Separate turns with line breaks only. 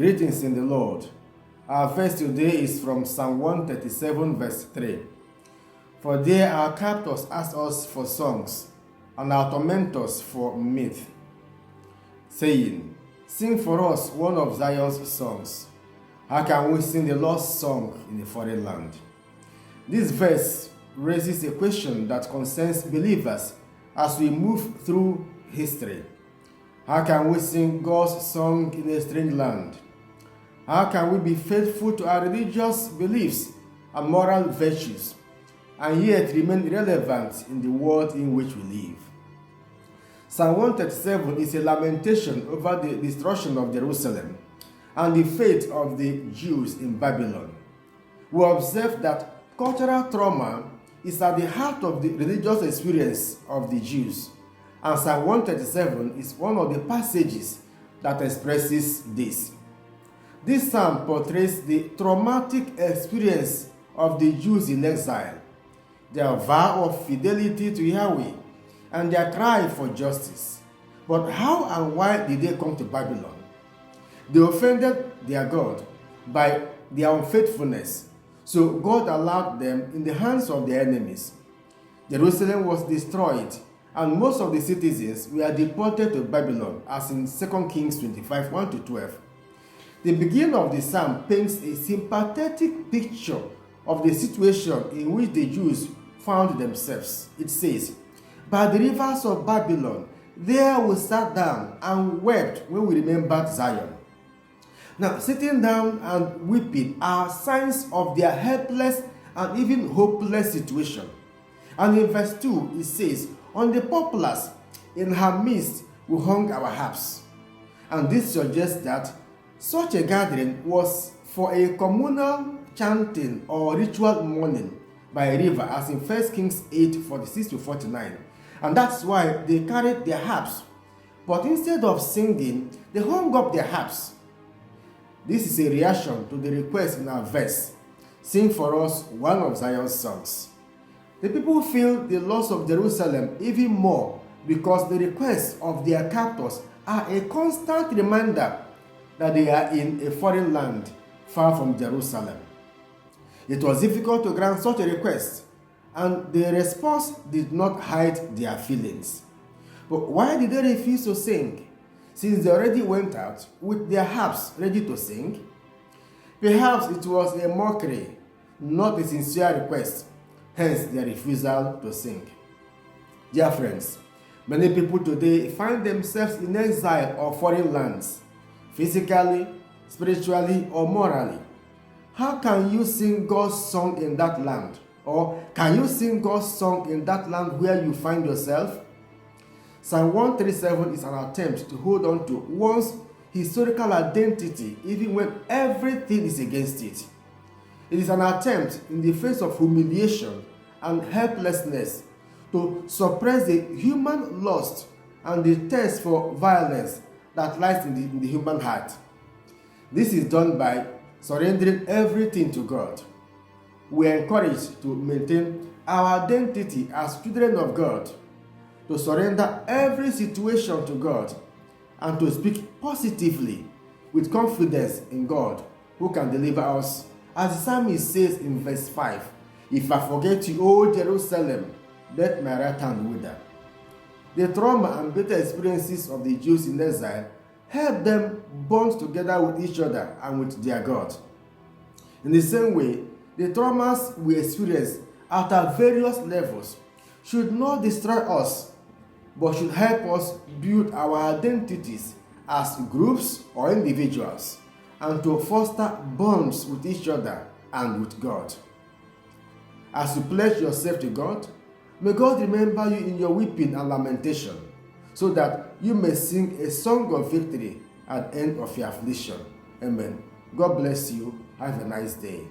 Greetings in the Lord. Our verse today is from Psalm 137 verse 3. For there our captors ask us for songs, and our tormentors for mirth, saying, Sing for us one of Zion's songs. How can we sing the lost song in a foreign land? This verse raises a question that concerns believers as we move through history. How can we sing God's song in a strange land? How can we be faithful to our religious beliefs and moral virtues, and yet remain relevant in the world in which we live? Psalm 137 is a lamentation over the destruction of Jerusalem and the fate of the Jews in Babylon. We observe that cultural trauma is at the heart of the religious experience of the Jews, and Psalm 137 is one of the passages that expresses this. This psalm portrays the traumatic experience of the Jews in exile, their vow of fidelity to Yahweh, and their cry for justice. But how and why did they come to Babylon? They offended their God by their unfaithfulness, so God allowed them in the hands of their enemies. Jerusalem was destroyed, and most of the citizens were deported to Babylon, as in 2 Kings 25, 1-12. The beginning of the psalm paints a sympathetic picture of the situation in which the Jews found themselves. It says, By the rivers of Babylon, there we sat down and wept when we remembered Zion. Now, sitting down and weeping are signs of their helpless and even hopeless situation. And in verse 2, it says, On the poplars in her midst we hung our harps. And this suggests that such a gathering was for a communal chanting or ritual mourning by a river, as in 1 Kings 8, 46-49. And that's why they carried their harps. But instead of singing, they hung up their harps. This is a reaction to the request in our verse, Sing for us one of Zion's songs. The people feel the loss of Jerusalem even more because the requests of their captors are a constant reminder that they are in a foreign land far from Jerusalem. It was difficult to grant such a request, and the response did not hide their feelings. But why did they refuse to sing, since they already went out with their harps ready to sing? Perhaps it was a mockery, not a sincere request, hence their refusal to sing. Dear friends, many people today find themselves in exile or foreign lands, physically, spiritually, or morally. How can you sing God's song in that land? Or can you sing God's song in that land where you find yourself? Psalm 137 is an attempt to hold on to one's historical identity even when everything is against it. It is an attempt in the face of humiliation and helplessness to suppress the human lust and the thirst for violence that lies in the human heart. This is done by surrendering everything to God. We are encouraged to maintain our identity as children of God, to surrender every situation to God, and to speak positively with confidence in God, who can deliver us. As the psalmist says in verse 5, If I forget you, O Jerusalem, let my right hand wither. The trauma and bitter experiences of the Jews in exile helped them bond together with each other and with their God. In the same way, the traumas we experience at our various levels should not destroy us, but should help us build our identities as groups or individuals, and to foster bonds with each other and with God. As you pledge yourself to God, may God remember you in your weeping and lamentation, so that you may sing a song of victory at the end of your affliction. Amen. God bless you. Have a nice day.